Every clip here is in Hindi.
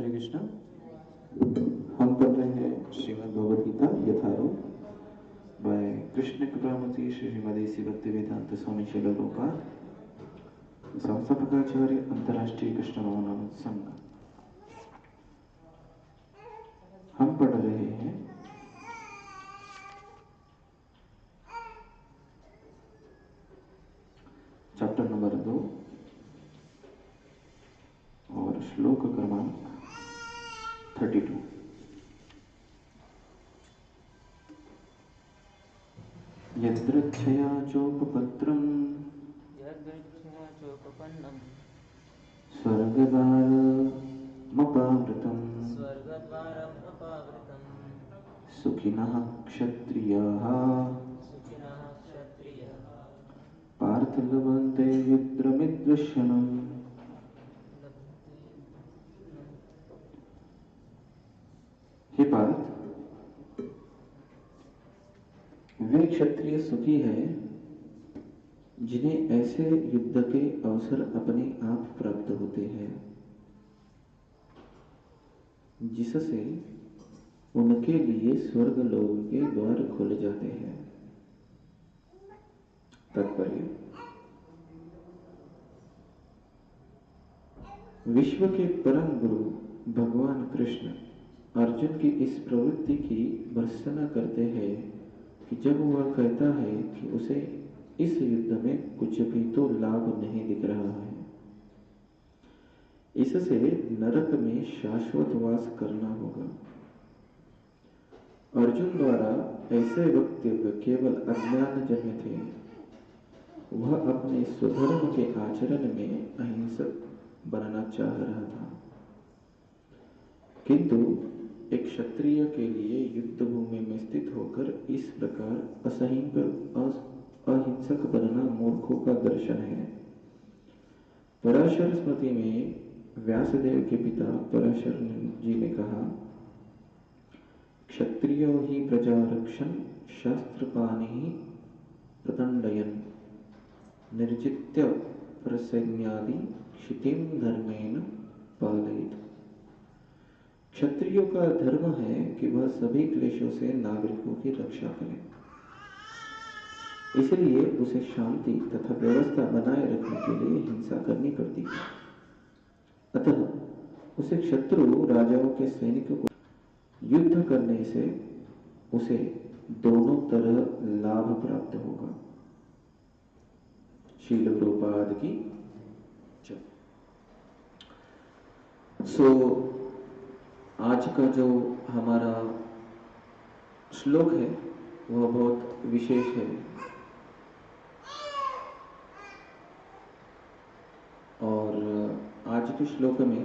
हरे कृष्णा। हम पढ़ रहे हैं श्रीमद् भगवद गीता यथारूप बाय कृष्ण कृपामूर्ति श्रीमती श्री भक्तिवेदांत स्वामी श्रील प्रभुपाद संस्थापकाचार्य अंतर्राष्ट्रीय कृष्ण भवनामृत संघ। हम पढ़ रहे हैं चैप्टर नंबर 2 और श्लोक क्रमांक 32। यदृच्छया चोपपत्रं स्वर्गद्वारमपावृतं सुखिनः क्षत्रियाः पार्थ लभन्ते युद्धमिदृश्यनम्। हे पार्थ, वे क्षत्रिय सुखी है जिन्हें ऐसे युद्ध के अवसर अपने आप प्राप्त होते हैं जिससे उनके लिए स्वर्ग लोक के द्वार खुल जाते हैं। तात्पर्य: विश्व के परम गुरु भगवान कृष्ण अर्जुन की इस प्रवृत्ति की भर्त्सना करते हैं कि जब वह कहता है कि उसे इस युद्ध में कुछ भी तो लाभ नहीं दिख रहा है, इससे नरक में शाश्वत वास करना होगा। अर्जुन द्वारा ऐसे वक्तव्य केवल अज्ञान जन्य थे। वह अपने स्वधर्म के आचरण में अहिंसक बनना चाह रहा था, किंतु एक क्षत्रिय के लिए युद्ध भूमि में स्थित होकर इस प्रकार अहिंसक बनना मूर्खों का दर्शन है। पराशर स्मृति में व्यासदेव के पिता पराशर जी ने कहा, क्षत्रियो ही प्रजा रक्षन् शास्त्रपाणि प्रदंडयन् निर्जित्य प्रसैन्यादि क्षितिं धर्मेण पालयेत्। क्षत्रियों का धर्म है कि वह सभी क्लेशों से नागरिकों की रक्षा करें, इसलिए उसे शांति तथा व्यवस्था बनाए रखने के लिए हिंसा करनी पड़ती है। अतः उसे शत्रु राजाओं के सैनिकों को युद्ध करने से उसे दोनों तरह लाभ प्राप्त होगा। श्रील प्रभुपाद की जय। आज का जो हमारा श्लोक है वह बहुत विशेष है और आज के श्लोक में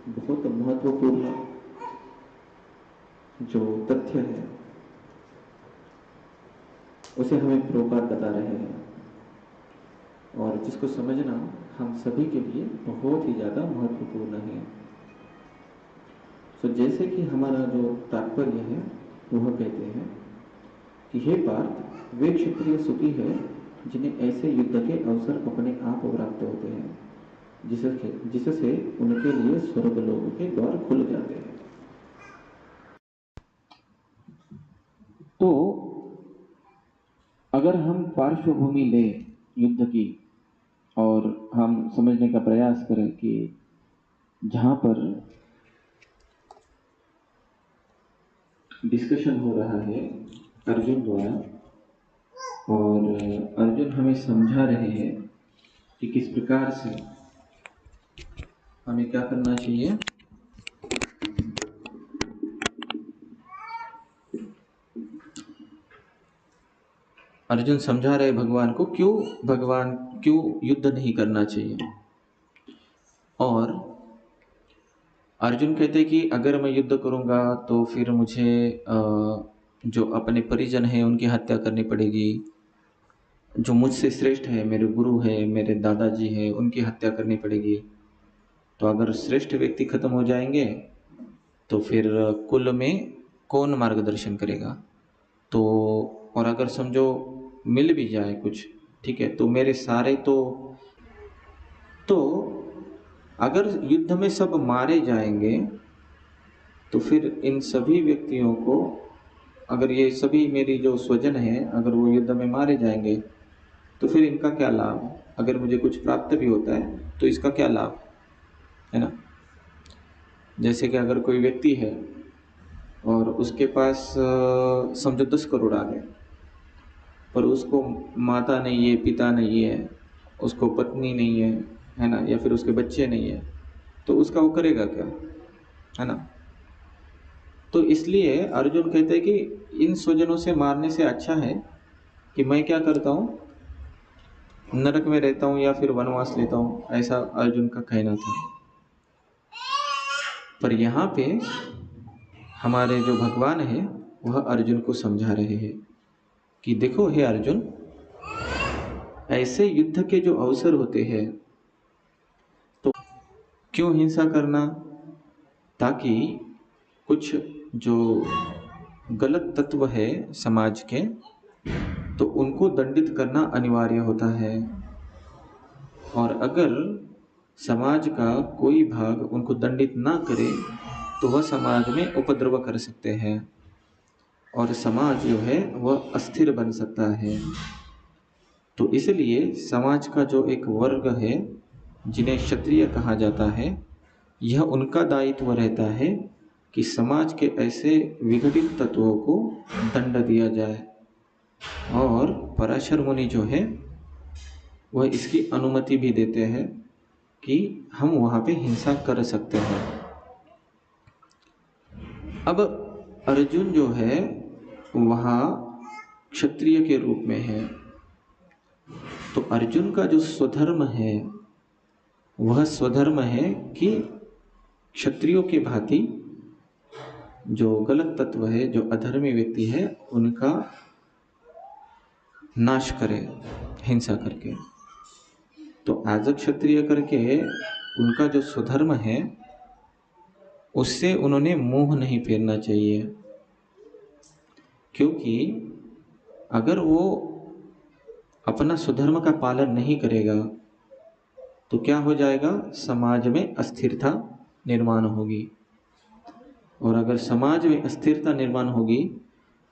बहुत महत्वपूर्ण जो तथ्य है उसे हमें प्रभुपाद बता रहे हैं और जिसको समझना हम सभी के लिए बहुत ही ज्यादा महत्वपूर्ण है। तो जैसे कि हमारा जो तात्पर्य है वह कहते हैं कि हे पार्थ, वे क्षत्रिय सुखी है जिन्हें ऐसे युद्ध के अवसर अपने आप प्राप्त होते हैं जिससे उनके लिए स्वर्ग लोक के द्वार खुल जाते हैं। तो अगर हम पार्श्वभूमि लें युद्ध की और हम समझने का प्रयास करें कि जहां पर डिस्कशन हो रहा है अर्जुन द्वारा और अर्जुन हमें समझा रहे हैं कि किस प्रकार से हमें क्या करना चाहिए। अर्जुन समझा रहे भगवान को क्यों युद्ध नहीं करना चाहिए। और अर्जुन कहते कि अगर मैं युद्ध करूंगा तो फिर मुझे जो अपने परिजन हैं उनकी हत्या करनी पड़ेगी, जो मुझसे श्रेष्ठ है, मेरे गुरु है, मेरे दादाजी है, उनकी हत्या करनी पड़ेगी। तो अगर श्रेष्ठ व्यक्ति खत्म हो जाएंगे तो फिर कुल में कौन मार्गदर्शन करेगा। तो और अगर समझो मिल भी जाए कुछ, ठीक है, तो मेरे सारे तो अगर युद्ध में सब मारे जाएंगे तो फिर इन सभी व्यक्तियों को, अगर ये सभी मेरी जो स्वजन हैं, अगर वो युद्ध में मारे जाएंगे तो फिर इनका क्या लाभ? अगर मुझे कुछ प्राप्त भी होता है तो इसका क्या लाभ, है ना? जैसे कि अगर कोई व्यक्ति है और उसके पास समझो 10 करोड़ आ गए, पर उसको माता नहीं है, पिता नहीं है, उसको पत्नी नहीं है ना, या फिर उसके बच्चे नहीं है, तो उसका वो करेगा क्या, है ना? तो इसलिए अर्जुन कहते हैं कि इन स्वजनों से मारने से अच्छा है कि मैं क्या करता हूँ, नरक में रहता हूँ या फिर वनवास लेता हूँ, ऐसा अर्जुन का कहना था। पर यहाँ पे हमारे जो भगवान है वह अर्जुन को समझा रहे हैं कि देखो हे अर्जुन, ऐसे युद्ध के जो अवसर होते हैं तो क्यों हिंसा करना, ताकि कुछ जो गलत तत्व है समाज के तो उनको दंडित करना अनिवार्य होता है, और अगर समाज का कोई भाग उनको दंडित ना करे तो वह समाज में उपद्रव कर सकते हैं और समाज जो है वह अस्थिर बन सकता है। तो इसलिए समाज का जो एक वर्ग है जिन्हें क्षत्रिय कहा जाता है, यह उनका दायित्व रहता है कि समाज के ऐसे विघटित तत्वों को दंड दिया जाए, और पराशर मुनि जो है वह इसकी अनुमति भी देते हैं कि हम वहाँ पे हिंसा कर सकते हैं। अब अर्जुन जो है वहाँ क्षत्रिय के रूप में है, तो अर्जुन का जो स्वधर्म है वह स्वधर्म है कि क्षत्रियों के भांति जो गलत तत्व है, जो अधर्मी व्यक्ति है, उनका नाश करे हिंसा करके। तो एज अ क्षत्रिय करके उनका जो स्वधर्म है उससे उन्होंने मोह नहीं फेरना चाहिए, क्योंकि अगर वो अपना स्वधर्म का पालन नहीं करेगा तो क्या हो जाएगा, समाज में अस्थिरता निर्माण होगी, और अगर समाज में अस्थिरता निर्माण होगी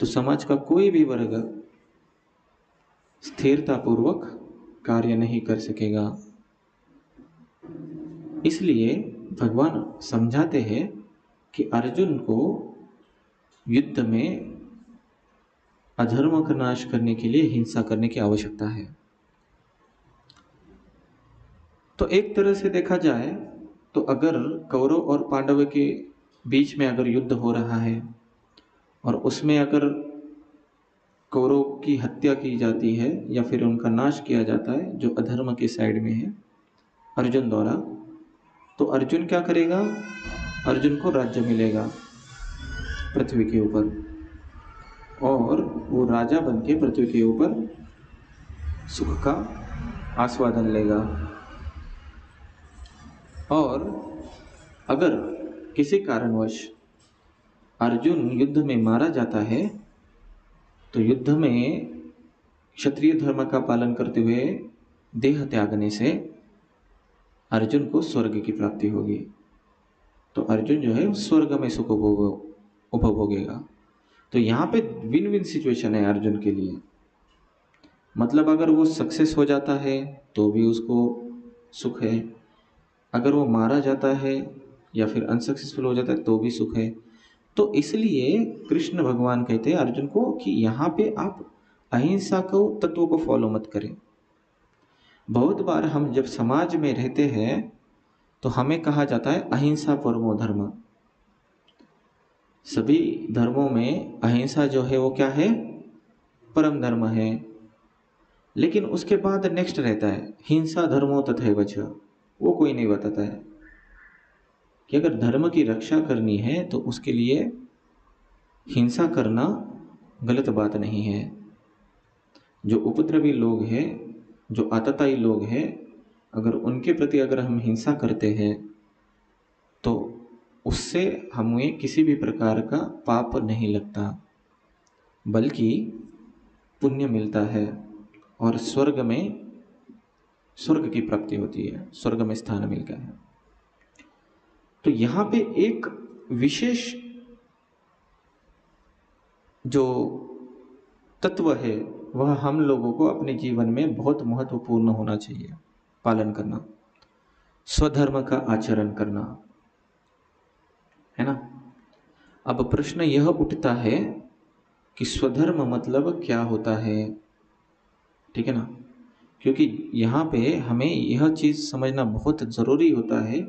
तो समाज का कोई भी वर्ग स्थिरतापूर्वक कार्य नहीं कर सकेगा। इसलिए भगवान समझाते हैं कि अर्जुन को युद्ध में अधर्म का नाश करने के लिए हिंसा करने की आवश्यकता है। तो एक तरह से देखा जाए तो अगर कौरव और पांडव के बीच में अगर युद्ध हो रहा है और उसमें अगर कौरव की हत्या की जाती है या फिर उनका नाश किया जाता है जो अधर्म के साइड में है अर्जुन द्वारा, तो अर्जुन क्या करेगा, अर्जुन को राज्य मिलेगा पृथ्वी के ऊपर, और वो राजा बन के पृथ्वी के ऊपर सुख का आस्वादन लेगा। और अगर किसी कारणवश अर्जुन युद्ध में मारा जाता है तो युद्ध में क्षत्रिय धर्म का पालन करते हुए देह त्यागने से अर्जुन को स्वर्ग की प्राप्ति होगी। तो अर्जुन जो है स्वर्ग में सुख उपभोगेगा। तो यहाँ पे विन विन सिचुएशन है अर्जुन के लिए। मतलब अगर वो सक्सेस हो जाता है तो भी उसको सुख है, अगर वो मारा जाता है या फिर अनसक्सेसफुल हो जाता है तो भी सुख है। तो इसलिए कृष्ण भगवान कहते हैं अर्जुन को कि यहाँ पे आप अहिंसा को तत्वों को फॉलो मत करें। बहुत बार हम जब समाज में रहते हैं तो हमें कहा जाता है अहिंसा परमो धर्म। सभी धर्मों में अहिंसा जो है वो क्या है, परम धर्म है। लेकिन उसके बाद नेक्स्ट रहता है हिंसा धर्मो तथैव च। वो कोई नहीं बताता है कि अगर धर्म की रक्षा करनी है तो उसके लिए हिंसा करना गलत बात नहीं है। जो उपद्रवी लोग हैं, जो आतताई लोग हैं, अगर उनके प्रति अगर हम हिंसा करते हैं तो उससे हमें किसी भी प्रकार का पाप नहीं लगता, बल्कि पुण्य मिलता है और स्वर्ग की प्राप्ति होती है, स्वर्ग में स्थान मिलता है। तो यहाँ पे एक विशेष जो तत्व है वह हम लोगों को अपने जीवन में बहुत महत्वपूर्ण होना चाहिए, पालन करना, स्वधर्म का आचरण करना, है ना। अब प्रश्न यह उठता है कि स्वधर्म मतलब क्या होता है, ठीक है ना। क्योंकि यहाँ पे हमें यह चीज़ समझना बहुत ज़रूरी होता है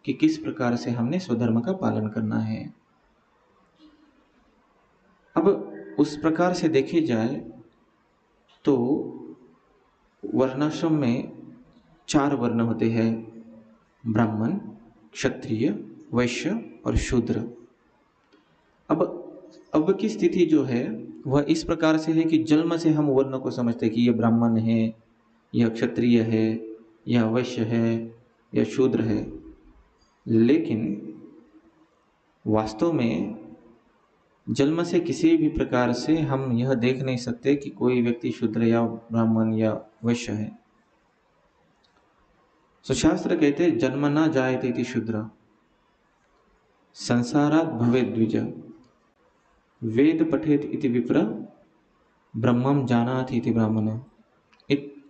कि किस प्रकार से हमने स्वधर्म का पालन करना है। अब उस प्रकार से देखी जाए तो वर्णाश्रम में 4 वर्ण होते हैं, ब्राह्मण, क्षत्रिय, वैश्य और शूद्र। अब की स्थिति जो है वह इस प्रकार से है कि जन्म से हम वर्ण को समझते हैं कि यह ब्राह्मण है, यह क्षत्रिय है, यह वैश्य है, यह शूद्र है। लेकिन वास्तव में जन्म से किसी भी प्रकार से हम यह देख नहीं सकते कि कोई व्यक्ति शूद्र या ब्राह्मण या वैश्य है। तो शास्त्र कहते हैं जन्म न जायते इति शूद्र, संसारात् भवेत् द्विज, वेद पठेत इति विप्र, ब्रह्मम जानाति इति ब्राह्मण।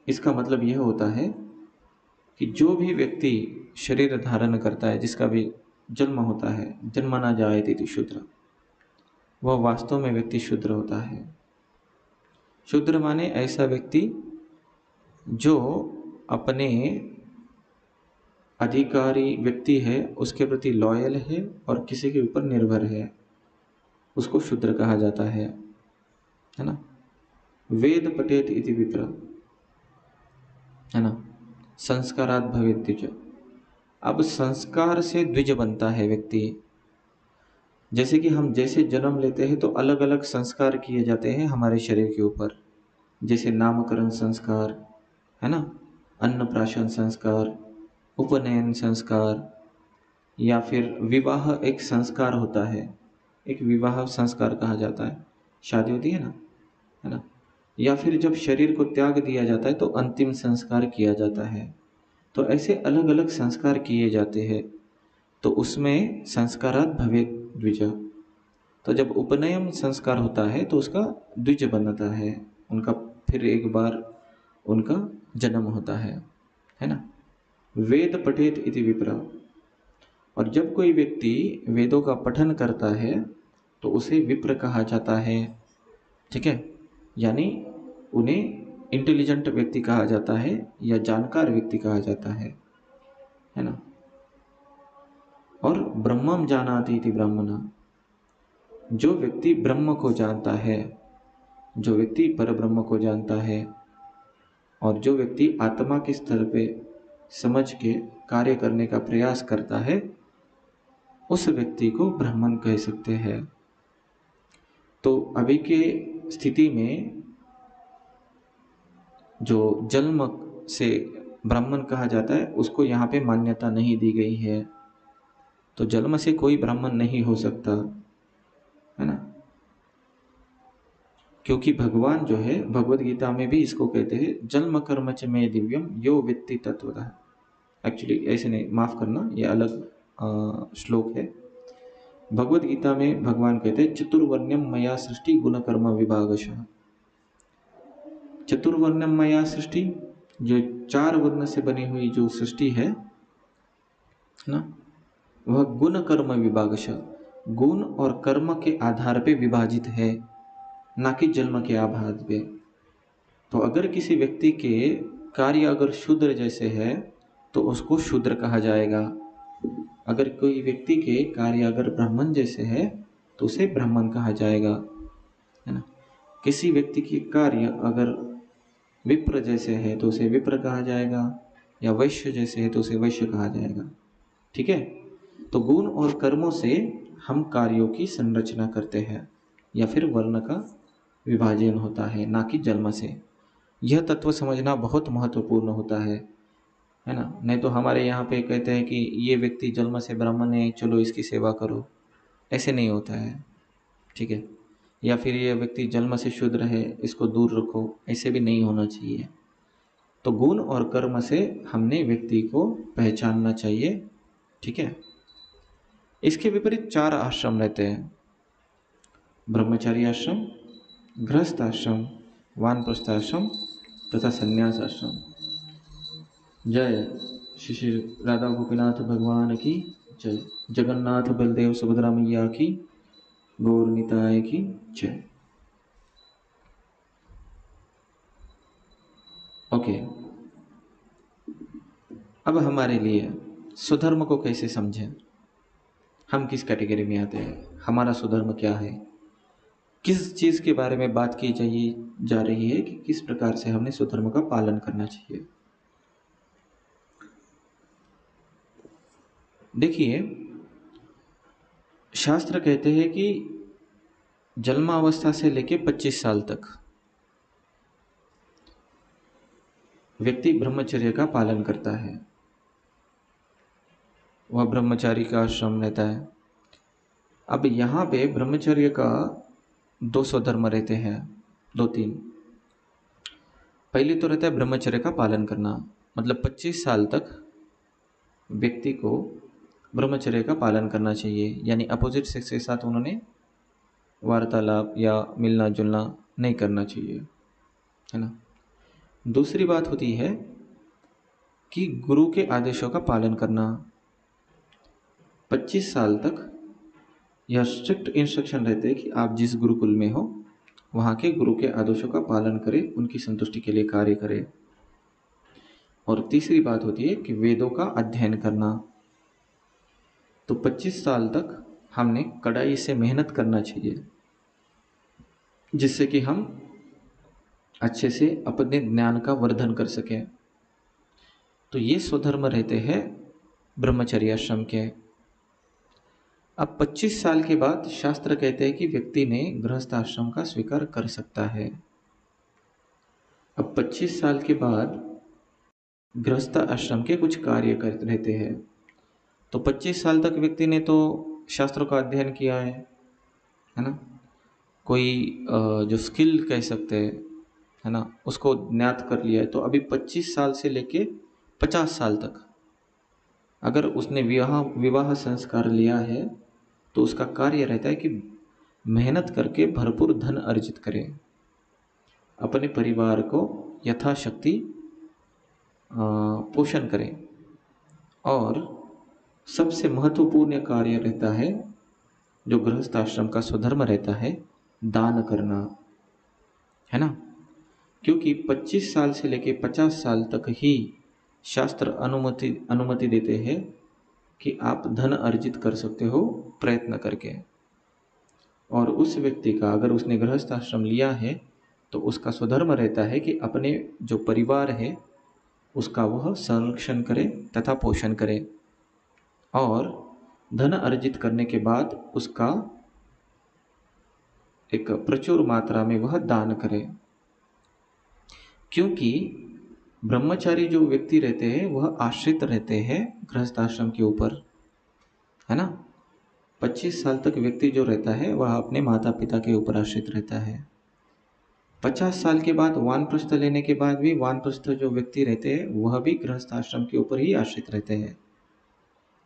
इसका मतलब यह होता है कि जो भी व्यक्ति शरीर धारण करता है, जिसका भी जन्म होता है, जन्म न जायते इति शूद्र, वह वास्तव में व्यक्ति शूद्र होता है। शूद्र माने ऐसा व्यक्ति जो अपने अधिकारी व्यक्ति है उसके प्रति लॉयल है और किसी के ऊपर निर्भर है, उसको शूद्र कहा जाता है ना। वेद पठेत इति विप्र, है ना। संस्कारात् भवेत् द्विज। अब संस्कार से द्विज बनता है व्यक्ति। जैसे कि हम जैसे जन्म लेते हैं तो अलग अलग संस्कार किए जाते हैं हमारे शरीर के ऊपर, जैसे नामकरण संस्कार, है ना, अन्नप्राशन संस्कार, उपनयन संस्कार, या फिर विवाह एक संस्कार होता है, एक विवाह संस्कार कहा जाता है, शादी होती है ना, है ना। या फिर जब शरीर को त्याग दिया जाता है तो अंतिम संस्कार किया जाता है। तो ऐसे अलग अलग संस्कार किए जाते हैं, तो उसमें संस्कारात् भवेत् द्विज। तो जब उपनयन संस्कार होता है तो उसका द्विज बनता है, उनका फिर एक बार उनका जन्म होता है ना। वेद पठेत इति विप्र, और जब कोई व्यक्ति वेदों का पठन करता है तो उसे विप्र कहा जाता है, ठीक है। यानी उन्हें इंटेलिजेंट व्यक्ति कहा जाता है या जानकार व्यक्ति कहा जाता है ना। और ब्रह्मम जानाति इति ब्राह्मण, जो व्यक्ति ब्रह्म को जानता है, जो व्यक्ति परब्रह्म को जानता है और जो व्यक्ति आत्मा के स्तर पे समझ के कार्य करने का प्रयास करता है, उस व्यक्ति को ब्राह्मण कह सकते हैं। तो अभी के स्थिति में जो जन्म से ब्राह्मण कहा जाता है उसको यहाँ पे मान्यता नहीं दी गई है, तो जन्म से कोई ब्राह्मण नहीं हो सकता, है ना। क्योंकि भगवान जो है भगवत गीता में भी इसको कहते हैं जन्म कर्म च मे दिव्यम यो वित्ति तत्वतः। एक्चुअली ऐसे नहीं, माफ करना, ये अलग श्लोक है। भगवत गीता में भगवान कहते हैं चतुर्वर्ण्यम मया सृष्टि गुण कर्म विभागशः। चतुर्वर्ण्यम मया सृष्टि, जो 4 वर्ण से बनी हुई जो सृष्टि है ना, वह गुण कर्म विभागशः, गुण और कर्म के आधार पे विभाजित है, ना कि जन्म के आधार पे। तो अगर किसी व्यक्ति के कार्य अगर शूद्र जैसे है तो उसको शूद्र कहा जाएगा, अगर कोई व्यक्ति के कार्य अगर ब्राह्मण जैसे है तो उसे ब्राह्मण कहा जाएगा, है ना। किसी व्यक्ति के कार्य अगर विप्र जैसे है तो उसे विप्र कहा जाएगा, या वैश्य जैसे है तो उसे वैश्य कहा जाएगा, ठीक है। तो गुण और कर्मों से हम कार्यों की संरचना करते हैं या फिर वर्ण का विभाजन होता है, ना कि जन्म से। यह तत्व समझना बहुत महत्वपूर्ण होता है ना। नहीं तो हमारे यहाँ पे कहते हैं कि ये व्यक्ति जन्म से ब्राह्मण है, चलो इसकी सेवा करो, ऐसे नहीं होता है, ठीक है। या फिर ये व्यक्ति जन्म से शूद्र है, इसको दूर रखो, ऐसे भी नहीं होना चाहिए। तो गुण और कर्म से हमने व्यक्ति को पहचानना चाहिए, ठीक है। इसके विपरीत 4 आश्रम रहते हैं। ब्रह्मचारी आश्रम, गृहस्थ आश्रम, वानप्रस्थाश्रम तथा संन्यास आश्रम। जय श्री श्री राधा गोपीनाथ भगवान की जय। जगन्नाथ बलदेव सुभद्रा मैया की, गौर निताय की जय। ओके, अब हमारे लिए स्वधर्म को कैसे समझें, हम किस कैटेगरी में आते हैं, हमारा स्वधर्म क्या है, किस चीज़ के बारे में बात की जा रही है कि किस प्रकार से हमने स्वधर्म का पालन करना चाहिए। देखिए, शास्त्र कहते हैं कि जन्मावस्था से लेकर 25 साल तक व्यक्ति ब्रह्मचर्य का पालन करता है, वह ब्रह्मचारी का आश्रम रहता है। अब यहाँ पे ब्रह्मचर्य का 2 स्वधर्म रहते हैं, 2-3। पहले तो रहता है ब्रह्मचर्य का पालन करना, मतलब 25 साल तक व्यक्ति को ब्रह्मचर्य का पालन करना चाहिए, यानी अपोजिट सेक्स के साथ उन्होंने वार्तालाप या मिलना जुलना नहीं करना चाहिए, है ना। दूसरी बात होती है कि गुरु के आदेशों का पालन करना। 25 साल तक यह स्ट्रिक्ट इंस्ट्रक्शन रहते हैं कि आप जिस गुरुकुल में हो वहाँ के गुरु के आदेशों का पालन करें, उनकी संतुष्टि के लिए कार्य करें। और तीसरी बात होती है कि वेदों का अध्ययन करना। तो 25 साल तक हमने कड़ाई से मेहनत करना चाहिए, जिससे कि हम अच्छे से अपने ज्ञान का वर्धन कर सकें। तो ये स्वधर्म रहते हैं ब्रह्मचर्य आश्रम के। अब 25 साल के बाद शास्त्र कहते हैं कि व्यक्ति ने गृहस्थ आश्रम का स्वीकार कर सकता है। अब 25 साल के बाद गृहस्थ आश्रम के कुछ कार्य करते रहते हैं। तो 25 साल तक व्यक्ति ने तो शास्त्रों का अध्ययन किया है ना। कोई जो स्किल कह सकते हैं, है ना, उसको ज्ञात कर लिया है। तो अभी 25 साल से लेके 50 साल तक अगर उसने विवाह संस्कार लिया है तो उसका कार्य रहता है कि मेहनत करके भरपूर धन अर्जित करे, अपने परिवार को यथाशक्ति पोषण करे। और सबसे महत्वपूर्ण कार्य रहता है जो गृहस्थ आश्रम का स्वधर्म रहता है, दान करना, है ना। क्योंकि 25 साल से लेकर 50 साल तक ही शास्त्र अनुमति देते हैं कि आप धन अर्जित कर सकते हो प्रयत्न करके। और उस व्यक्ति का अगर उसने गृहस्थ आश्रम लिया है तो उसका स्वधर्म रहता है कि अपने जो परिवार है उसका वह संरक्षण करे तथा पोषण करे, और धन अर्जित करने के बाद उसका एक प्रचुर मात्रा में वह दान करे। क्योंकि ब्रह्मचारी जो व्यक्ति रहते हैं वह आश्रित रहते हैं गृहस्थ आश्रम के ऊपर, है ना। 25 साल तक व्यक्ति जो रहता है वह अपने माता पिता के ऊपर आश्रित रहता है। 50 साल के बाद वानप्रस्थ लेने के बाद भी वानप्रस्थ जो व्यक्ति रहते हैं वह भी गृहस्थ आश्रम के ऊपर ही आश्रित रहते हैं।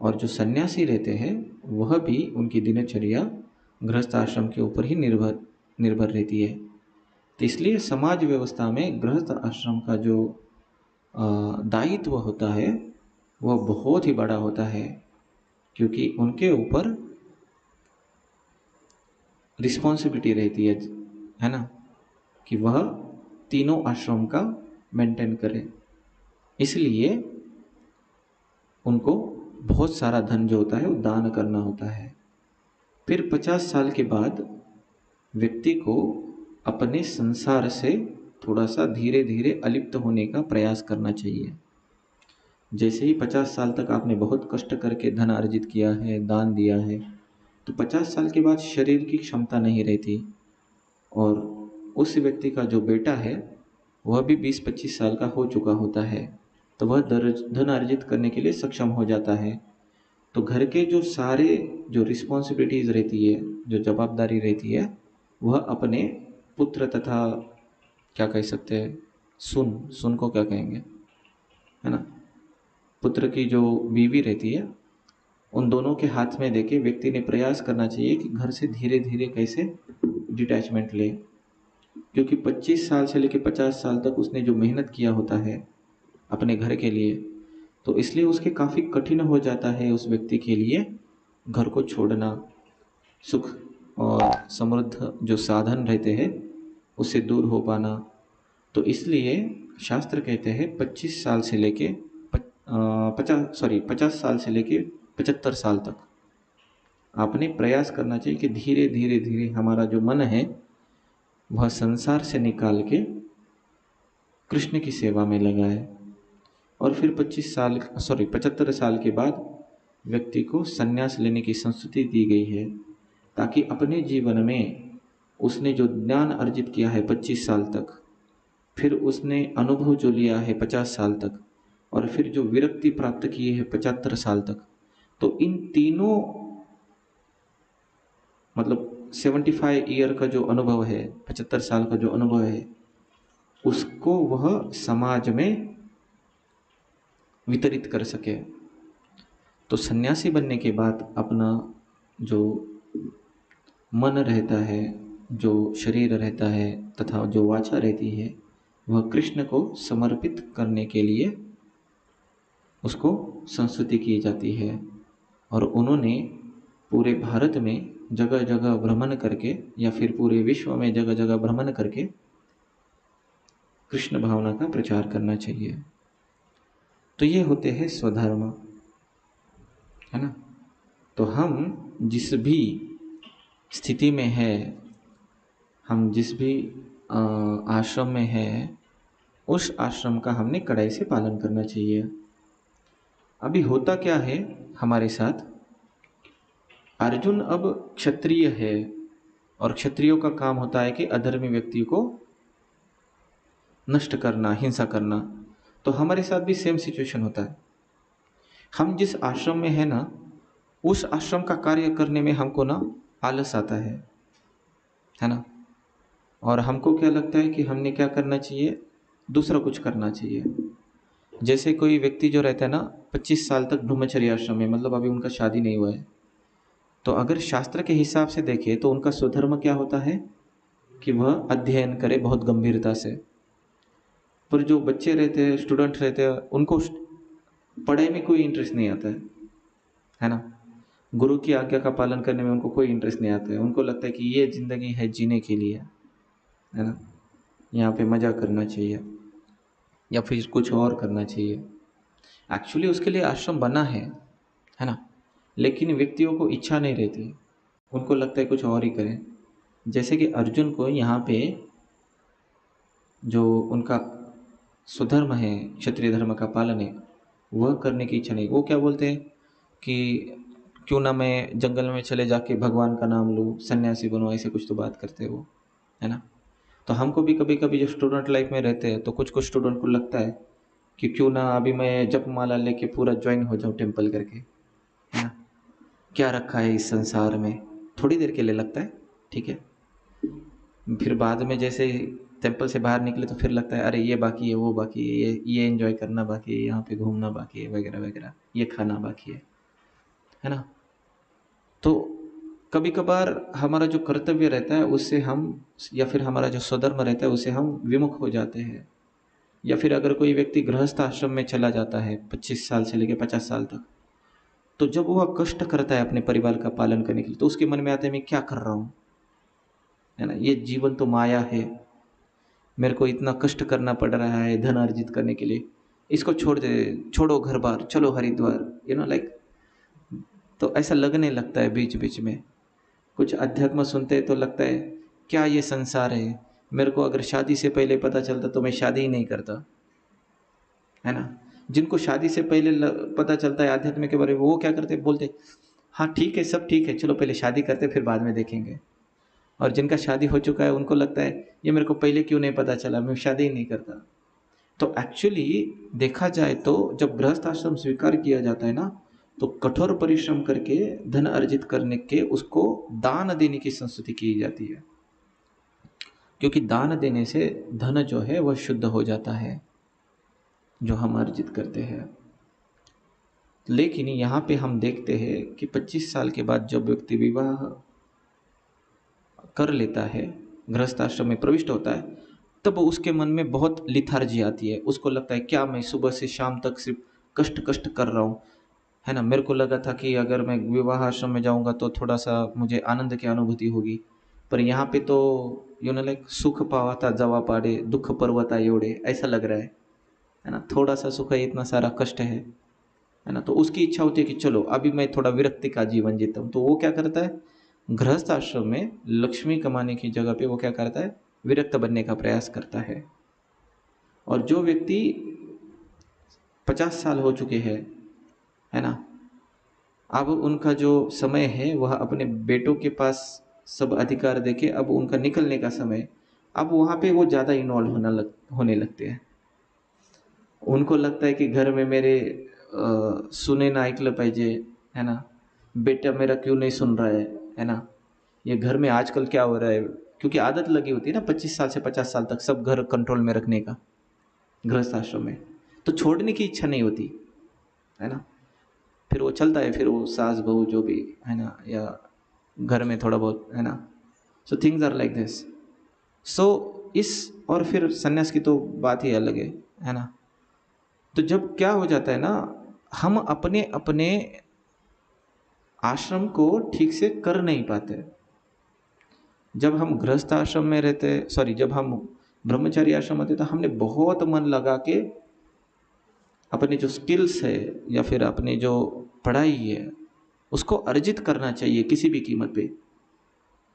और जो सन्यासी रहते हैं वह भी उनकी दिनचर्या गृहस्थ आश्रम के ऊपर ही निर्भर रहती है। तो इसलिए समाज व्यवस्था में गृहस्थ आश्रम का जो दायित्व होता है वह बहुत ही बड़ा होता है, क्योंकि उनके ऊपर रिस्पॉन्सिबिलिटी रहती है ना, कि वह तीनों आश्रम का मेंटेन करें। इसलिए उनको बहुत सारा धन जो होता है वो दान करना होता है। फिर 50 साल के बाद व्यक्ति को अपने संसार से थोड़ा सा धीरे धीरे अलिप्त होने का प्रयास करना चाहिए। जैसे ही 50 साल तक आपने बहुत कष्ट करके धन अर्जित किया है, दान दिया है, तो 50 साल के बाद शरीर की क्षमता नहीं रहती, और उस व्यक्ति का जो बेटा है वह भी 20-25 साल का हो चुका होता है, तो वह धन अर्जित करने के लिए सक्षम हो जाता है। तो घर के जो सारे जो रिस्पॉन्सिबिलिटीज़ रहती है, जो जवाबदारी रहती है, वह अपने पुत्र तथा क्या कह सकते हैं, सुन को क्या कहेंगे, है ना, पुत्र की जो बीवी रहती है उन दोनों के हाथ में देके व्यक्ति ने प्रयास करना चाहिए कि घर से धीरे धीरे कैसे डिटैचमेंट ले, क्योंकि 25 साल से लेकर 50 साल तक उसने जो मेहनत किया होता है अपने घर के लिए, तो इसलिए उसके काफ़ी कठिन हो जाता है उस व्यक्ति के लिए घर को छोड़ना, सुख और समृद्ध जो साधन रहते हैं उससे दूर हो पाना। तो इसलिए शास्त्र कहते हैं 25 साल से लेके 50 साल से लेके 75 साल तक आपने प्रयास करना चाहिए कि धीरे धीरे धीरे हमारा जो मन है वह संसार से निकाल के कृष्ण की सेवा में लगाए। और फिर 75 साल के बाद व्यक्ति को संन्यास लेने की संस्तुति दी गई है, ताकि अपने जीवन में उसने जो ज्ञान अर्जित किया है 25 साल तक, फिर उसने अनुभव जो लिया है 50 साल तक, और फिर जो विरक्ति प्राप्त की है 75 साल तक, तो इन तीनों मतलब 75 ईयर का जो अनुभव है, 75 साल का जो अनुभव है, उसको वह समाज में वितरित कर सके। तो सन्यासी बनने के बाद अपना जो मन रहता है, जो शरीर रहता है तथा जो वाचा रहती है, वह कृष्ण को समर्पित करने के लिए उसको संस्तुति की जाती है। और उन्होंने पूरे भारत में जगह जगह भ्रमण करके या फिर पूरे विश्व में जगह जगह भ्रमण करके कृष्ण भावना का प्रचार करना चाहिए। तो ये होते हैं स्वधर्म, है ना। तो हम जिस भी स्थिति में है, हम जिस भी आश्रम में है, उस आश्रम का हमने कड़ाई से पालन करना चाहिए। अभी होता क्या है हमारे साथ, अर्जुन अब क्षत्रिय है और क्षत्रियों का काम होता है कि अधर्मी व्यक्ति को नष्ट करना, हिंसा करना। तो हमारे साथ भी सेम सिचुएशन होता है। हम जिस आश्रम में है ना, उस आश्रम का कार्य करने में हमको ना आलस आता है ना। और हमको क्या लगता है कि हमने क्या करना चाहिए, दूसरा कुछ करना चाहिए। जैसे कोई व्यक्ति जो रहता है ना 25 साल तक ब्रह्मचर्य आश्रम में, मतलब अभी उनका शादी नहीं हुआ है, तो अगर शास्त्र के हिसाब से देखें तो उनका स्वधर्म क्या होता है कि वह अध्ययन करे बहुत गंभीरता से। पर जो बच्चे रहते हैं, स्टूडेंट रहते हैं, उनको पढ़ाई में कोई इंटरेस्ट नहीं आता है ना। गुरु की आज्ञा का पालन करने में उनको कोई इंटरेस्ट नहीं आता है। उनको लगता है कि ये ज़िंदगी है जीने के लिए, है ना, यहाँ पे मज़ा करना चाहिए या फिर कुछ और करना चाहिए। एक्चुअली उसके लिए आश्रम बना है ना, लेकिन व्यक्तियों को इच्छा नहीं रहती, उनको लगता है कुछ और ही करें। जैसे कि अर्जुन को यहाँ पे जो उनका स्वधर्म है, क्षत्रिय धर्म का पालन है, वह करने की इच्छा नहीं। वो क्या बोलते हैं कि क्यों ना मैं जंगल में चले जाके भगवान का नाम लूँ, सन्यासी बनूँ, ऐसे कुछ तो बात करते हैं वो, है ना। तो हमको भी कभी कभी जब स्टूडेंट लाइफ में रहते हैं तो कुछ कुछ स्टूडेंट को लगता है कि क्यों ना अभी मैं जप माला लेके पूरा ज्वाइन हो जाऊँ टेम्पल करके, है ना। क्या रखा है इस संसार में, थोड़ी देर के लिए लगता है, ठीक है। फिर बाद में जैसे टेम्पल से बाहर निकले तो फिर लगता है अरे ये बाकी है, वो बाकी है, ये एंजॉय करना बाकी है, यहाँ पे घूमना बाकी है, वगैरह वगैरह, ये खाना बाकी है ना। तो कभी कभार हमारा जो कर्तव्य रहता है उससे हम, या फिर हमारा जो स्वधर्म रहता है उससे हम विमुख हो जाते हैं। या फिर अगर कोई व्यक्ति गृहस्थ आश्रम में चला जाता है 25 साल से लेकर 50 साल तक, तो जब वह कष्ट करता है अपने परिवार का पालन करने के लिए, तो उसके मन में आता है मैं क्या कर रहा हूँ, है ना। ये जीवन तो माया है, मेरे को इतना कष्ट करना पड़ रहा है धन अर्जित करने के लिए, इसको छोड़ दे, छोड़ो घर बार, चलो हरिद्वार, लाइक। तो ऐसा लगने लगता है बीच बीच में। कुछ अध्यात्म सुनते तो लगता है क्या ये संसार है, मेरे को अगर शादी से पहले पता चलता तो मैं शादी ही नहीं करता, है ना। जिनको शादी से पहले पता चलता है आध्यात्म के बारे में, वो क्या करते, बोलते हाँ ठीक है, सब ठीक है, चलो पहले शादी करते फिर बाद में देखेंगे। और जिनका शादी हो चुका है उनको लगता है ये मेरे को पहले क्यों नहीं पता चला, मैं शादी ही नहीं करता। तो एक्चुअली देखा जाए तो जब गृहस्थ आश्रम स्वीकार किया जाता है ना, तो कठोर परिश्रम करके धन अर्जित करने के उसको दान देने की संस्तुति की जाती है, क्योंकि दान देने से धन जो है वह शुद्ध हो जाता है जो हम अर्जित करते हैं। लेकिन यहाँ पे हम देखते हैं कि 25 साल के बाद जब व्यक्ति विवाह कर लेता है, गृहस्थ आश्रम में प्रविष्ट होता है, तब उसके मन में बहुत लिथार्जी आती है। उसको लगता है क्या मैं सुबह से शाम तक सिर्फ कष्ट कष्ट कर रहा हूँ, है ना। मेरे को लगा था कि अगर मैं विवाह आश्रम में जाऊँगा तो थोड़ा सा मुझे आनंद की अनुभूति होगी, पर यहाँ पे तो लाइक सुख पावाता जवा पाड़े दुख पर्वता एवढे ऐसा लग रहा है ना। थोड़ा सा सुख है, इतना सारा कष्ट है ना। तो उसकी इच्छा होती है कि चलो अभी मैं थोड़ा विरक्ति का जीवन जीता हूँ, तो वो क्या करता है, गृहस्थ आश्रम में लक्ष्मी कमाने की जगह पे वो क्या करता है, विरक्त बनने का प्रयास करता है। और जो व्यक्ति 50 साल हो चुके हैं, है ना, अब उनका जो समय है वह अपने बेटों के पास सब अधिकार देके अब उनका निकलने का समय, अब वहाँ पे वो ज़्यादा इन्वॉल्व होने लगते हैं। उनको लगता है कि घर में मेरे सुने ना ऐकलं पाहिजे, है ना, बेटा मेरा क्यों नहीं सुन रहा है ना। ये घर में आजकल क्या हो रहा है, क्योंकि आदत लगी होती है ना 25 साल से 50 साल तक सब घर कंट्रोल में रखने का गृहस्थ आश्रम में, तो छोड़ने की इच्छा नहीं होती, है ना। फिर वो चलता है, फिर वो सास बहू जो भी है ना, या घर में थोड़ा बहुत, है ना। So things are like this. So इस और फिर सन्यास की तो बात ही अलग है ना। तो जब क्या हो जाता है ना, हम अपने अपने आश्रम को ठीक से कर नहीं पाते। जब हम गृहस्थ आश्रम में रहते, सॉरी, जब हम ब्रह्मचारी आश्रम में थे तो हमने बहुत मन लगा के अपने जो स्किल्स है या फिर अपनी जो पढ़ाई है उसको अर्जित करना चाहिए किसी भी कीमत पे,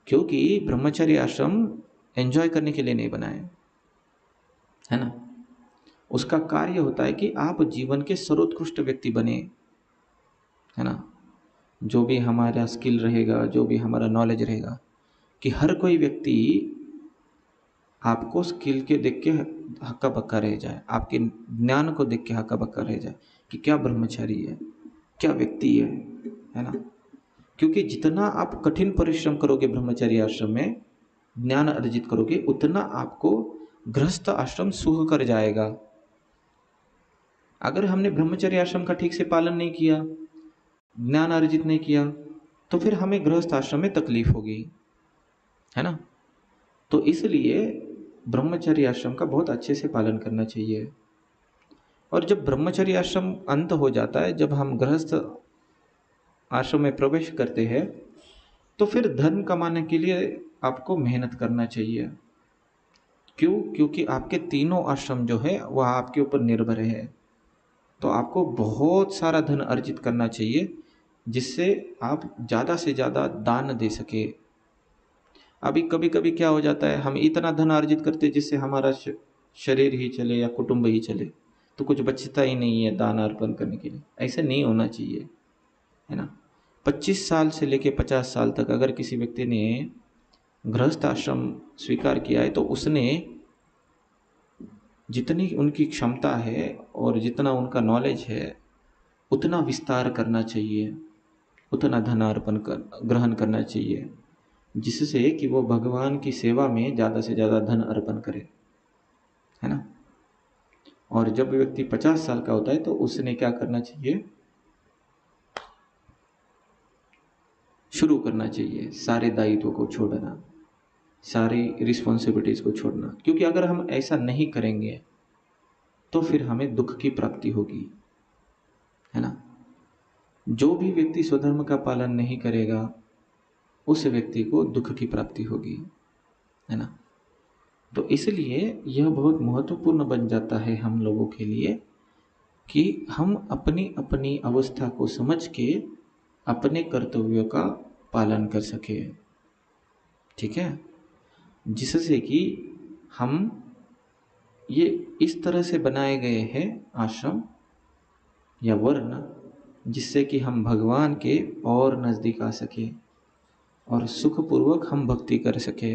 क्योंकि ब्रह्मचारी आश्रम एंजॉय करने के लिए नहीं बनाए, है ना। उसका कार्य होता है कि आप जीवन के सर्वोत्कृष्ट व्यक्ति बने, है ना। जो भी हमारा स्किल रहेगा, जो भी हमारा नॉलेज रहेगा, कि हर कोई व्यक्ति आपको स्किल के देख के हक्का बक्का रह जाए, आपके ज्ञान को देख के हक्का बक्का रह जाए कि क्या ब्रह्मचारी है, क्या व्यक्ति है ना। क्योंकि जितना आप कठिन परिश्रम करोगे ब्रह्मचारी आश्रम में, ज्ञान अर्जित करोगे, उतना आपको गृहस्थ आश्रम सुख कर जाएगा। अगर हमने ब्रह्मचर्य आश्रम का ठीक से पालन नहीं किया, ज्ञान अर्जित नहीं किया, तो फिर हमें गृहस्थ आश्रम में तकलीफ होगी, है ना। तो इसलिए ब्रह्मचर्य आश्रम का बहुत अच्छे से पालन करना चाहिए। और जब ब्रह्मचर्य आश्रम अंत हो जाता है, जब हम गृहस्थ आश्रम में प्रवेश करते हैं, तो फिर धन कमाने के लिए आपको मेहनत करना चाहिए। क्यों? क्योंकि आपके तीनों आश्रम जो है वह आपके ऊपर निर्भर है। तो आपको बहुत सारा धन अर्जित करना चाहिए जिससे आप ज़्यादा से ज़्यादा दान दे सके। अभी कभी कभी क्या हो जाता है, हम इतना धन अर्जित करते हैं जिससे हमारा शरीर ही चले या कुटुंब ही चले, तो कुछ बचता ही नहीं है दान अर्पण करने के लिए। ऐसा नहीं होना चाहिए, है ना। 25 साल से लेके 50 साल तक अगर किसी व्यक्ति ने गृहस्थ आश्रम स्वीकार किया है तो उसने जितनी उनकी क्षमता है और जितना उनका नॉलेज है उतना विस्तार करना चाहिए, उतना धनार्पण ग्रहण करना चाहिए, जिससे कि वो भगवान की सेवा में ज़्यादा से ज़्यादा धन अर्पण करे, है ना। और जब व्यक्ति 50 साल का होता है तो उसने क्या करना चाहिए, शुरू करना चाहिए सारे दायित्वों को छोड़ना, सारी रिस्पॉन्सिबिलिटीज़ को छोड़ना। क्योंकि अगर हम ऐसा नहीं करेंगे तो फिर हमें दुख की प्राप्ति होगी, है ना। जो भी व्यक्ति स्वधर्म का पालन नहीं करेगा उस व्यक्ति को दुख की प्राप्ति होगी, है ना। तो इसलिए यह बहुत महत्वपूर्ण बन जाता है हम लोगों के लिए कि हम अपनी अपनी अवस्था को समझ के अपने कर्तव्यों का पालन कर सके, ठीक है। जिससे कि हम ये इस तरह से बनाए गए हैं आश्रम या वर्ण, जिससे कि हम भगवान के और नज़दीक आ सके और सुखपूर्वक हम भक्ति कर सके,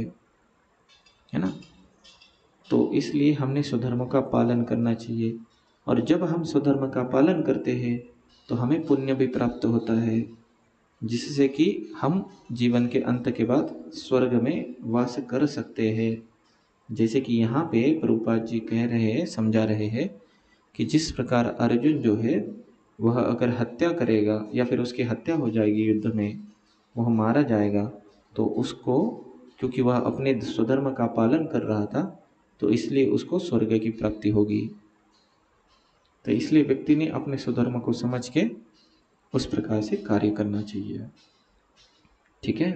है ना। तो इसलिए हमने स्वधर्म का पालन करना चाहिए। और जब हम स्वधर्म का पालन करते हैं तो हमें पुण्य भी प्राप्त होता है, जिससे कि हम जीवन के अंत के बाद स्वर्ग में वास कर सकते हैं। जैसे कि यहाँ पे प्रभुपाद जी कह रहे हैं, समझा रहे हैं कि जिस प्रकार अर्जुन जो है वह अगर हत्या करेगा या फिर उसकी हत्या हो जाएगी युद्ध में, वह मारा जाएगा, तो उसको, क्योंकि वह अपने स्वधर्म का पालन कर रहा था, तो इसलिए उसको स्वर्ग की प्राप्ति होगी। तो इसलिए व्यक्ति ने अपने स्वधर्म को समझ के उस प्रकार से कार्य करना चाहिए। ठीक है,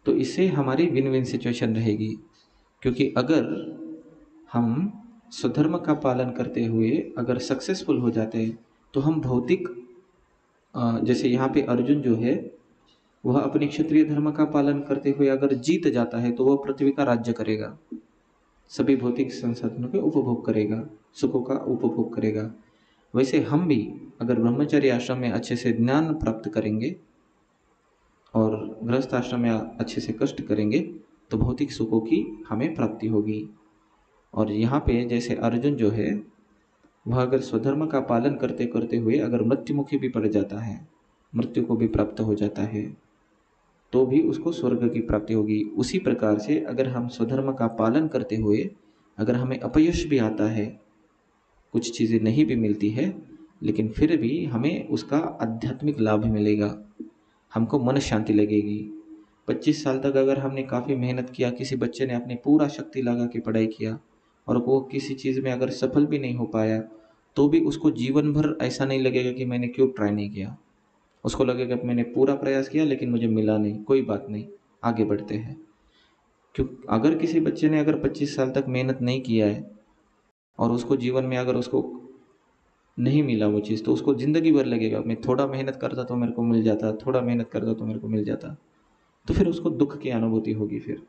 तो इससे हमारी विन विन सिचुएशन रहेगी। क्योंकि अगर हम स्वधर्म का पालन करते हुए अगर सक्सेसफुल हो जाते हैं, तो हम भौतिक, जैसे यहाँ पे अर्जुन जो है वह अपने क्षत्रिय धर्म का पालन करते हुए अगर जीत जाता है, तो वह पृथ्वी का राज्य करेगा, सभी भौतिक संसाधनों के उपभोग करेगा, सुखों का उपभोग करेगा। वैसे हम भी अगर ब्रह्मचर्य आश्रम में अच्छे से ज्ञान प्राप्त करेंगे और गृहस्थ आश्रम में अच्छे से कष्ट करेंगे, तो भौतिक सुखों की हमें प्राप्ति होगी। और यहाँ पे जैसे अर्जुन जो है वह अगर स्वधर्म का पालन करते करते हुए अगर मृत्युमुखी भी पड़ जाता है, मृत्यु को भी प्राप्त हो जाता है, तो भी उसको स्वर्ग की प्राप्ति होगी। उसी प्रकार से अगर हम स्वधर्म का पालन करते हुए अगर हमें अपयश भी आता है, कुछ चीज़ें नहीं भी मिलती है, लेकिन फिर भी हमें उसका आध्यात्मिक लाभ मिलेगा, हमको मन शांति लगेगी। 25 साल तक अगर हमने काफ़ी मेहनत किया, किसी बच्चे ने अपनी पूरा शक्ति लगा के पढ़ाई किया और वो किसी चीज़ में अगर सफल भी नहीं हो पाया, तो भी उसको जीवन भर ऐसा नहीं लगेगा कि मैंने क्यों ट्राई नहीं किया। उसको लगेगा कि मैंने पूरा प्रयास किया लेकिन मुझे मिला नहीं, कोई बात नहीं, आगे बढ़ते हैं। क्यों, अगर किसी बच्चे ने अगर 25 साल तक मेहनत नहीं किया है और उसको जीवन में अगर उसको नहीं मिला वो चीज़, तो उसको ज़िंदगी भर लगेगा, मैं थोड़ा मेहनत करता तो मेरे को मिल जाता, थोड़ा मेहनत करता तो मेरे को मिल जाता, तो फिर उसको दुख की अनुभूति होगी फिर,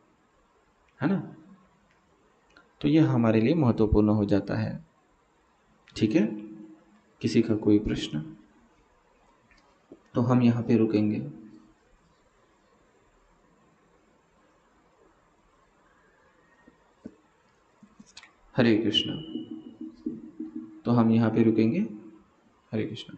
है ना। तो यह हमारे लिए महत्वपूर्ण हो जाता है। ठीक है, किसी का कोई प्रश्न? तो हम यहाँ पे रुकेंगे। हरे कृष्ण। तो हम यहाँ पे रुकेंगे। हरे कृष्ण।